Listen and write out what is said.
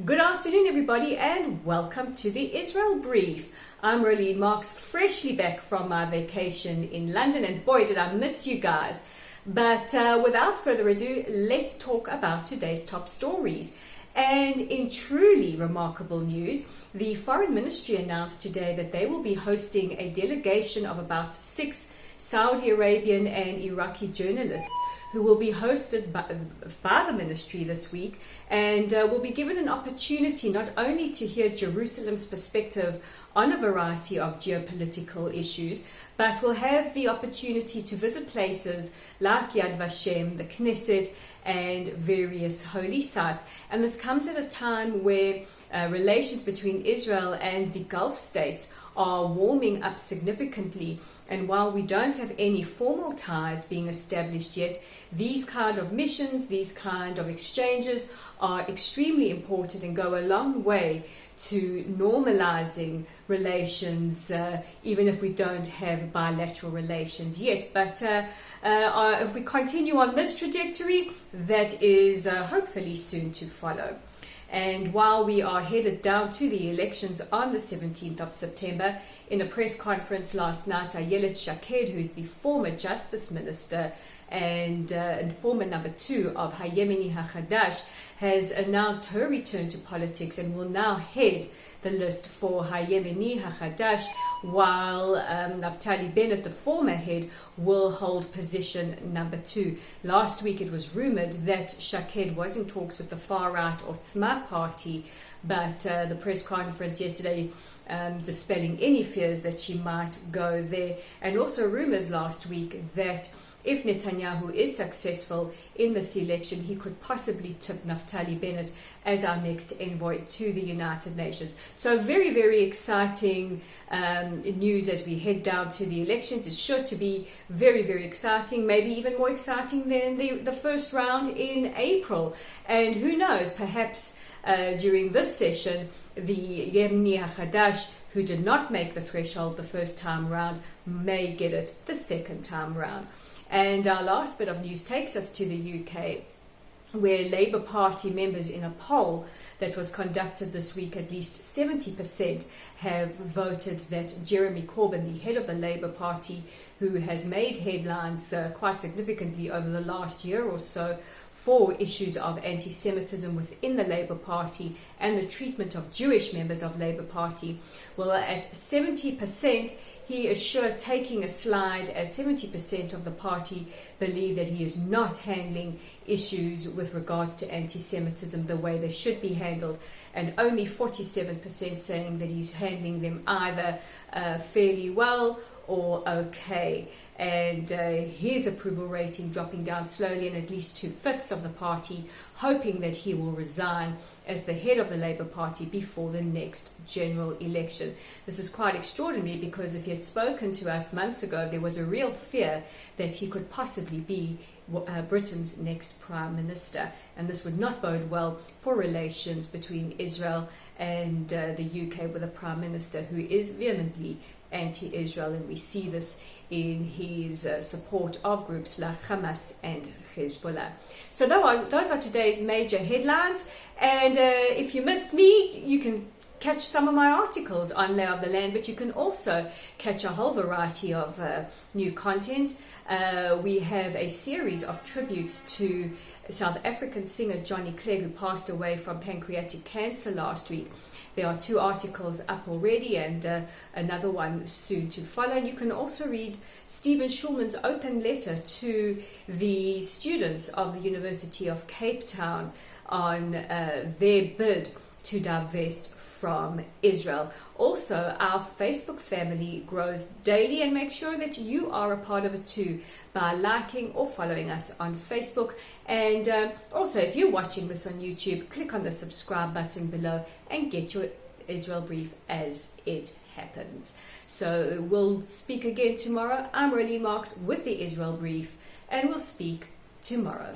Good afternoon, everybody, and welcome to the Israel Brief. I'm Ayelet Marks, freshly back from my vacation in London, and boy, did I miss you guys. But without further ado, let's talk about today's top stories. And in truly remarkable news, the Foreign Ministry announced today that they will be hosting a delegation of about 6 Saudi Arabian and Iraqi journalists who will be hosted by the ministry this week, and will be given an opportunity not only to hear Jerusalem's perspective on a variety of geopolitical issues, but will have the opportunity to visit places like Yad Vashem, the Knesset, and various holy sites. And this comes at a time where relations between Israel and the Gulf states are warming up significantly. And while we don't have any formal ties being established yet, these kind of missions, these kind of exchanges are extremely important and go a long way to normalizing relations, even if we don't have bilateral relations yet. But if we continue on this trajectory, that is hopefully soon to follow. And while we are headed down to the elections on the 17th of September, in a press conference last night, Ayelet Shakes, who is the former Justice Minister and former number 2 of Hayemeni HaChadash, has announced her return to politics and will now head the list for Hayemeni HaChadash, while Naftali Bennett, the former head, will hold position number 2. Last week it was rumored that Shaked was in talks with the far-right Otzma party, but the press conference yesterday dispelling any fears that she might go there. And also rumors last week that if Netanyahu is successful in this election, he could possibly tip Naftali Bennett as our next envoy to the United Nations. So very, very exciting news as we head down to the elections. It's sure to be very, very exciting, maybe even more exciting than the first round in April. And who knows, perhaps during this session, the Hayemeni HaChadash, who did not make the threshold the first time round, may get it the second time round. And our last bit of news takes us to the UK, where Labour Party members, in a poll that was conducted this week, at least 70% have voted that Jeremy Corbyn, the head of the Labour Party, who has made headlines quite significantly over the last year or so for issues of anti-Semitism within the Labour Party and the treatment of Jewish members of Labour Party. Well, at 70%, he is sure taking a slide, as 70% of the party believe that he is not handling issues with regards to anti-Semitism the way they should be handled, and only 47% saying that he's handling them either fairly well or okay. And his approval rating dropping down slowly, and at least 2/5 of the party hoping that he will resign as the head of the Labour Party before the next general election. This is quite extraordinary, because if he had spoken to us months ago, there was a real fear that he could possibly be Britain's next Prime Minister, and this would not bode well for relations between Israel and the UK, with a Prime Minister who is vehemently anti-Israel, and we see this in his support of groups like Hamas and Hezbollah. So those are today's major headlines, and if you missed me, you can catch some of my articles on Lay of the Land, but you can also catch a whole variety of new content. We have a series of tributes to South African singer Johnny Clegg, who passed away from pancreatic cancer last week. There are 2 articles up already, and another one soon to follow. And you can also read Stephen Schulman's open letter to the students of the University of Cape Town on their bid to divest from Israel. Also, our Facebook family grows daily, and make sure that you are a part of it too by liking or following us on Facebook. And also, if you're watching this on YouTube, click on the subscribe button below and get your Israel Brief as it happens. So we'll speak again tomorrow. I'm Ayelet Marks with the Israel Brief, and we'll speak tomorrow.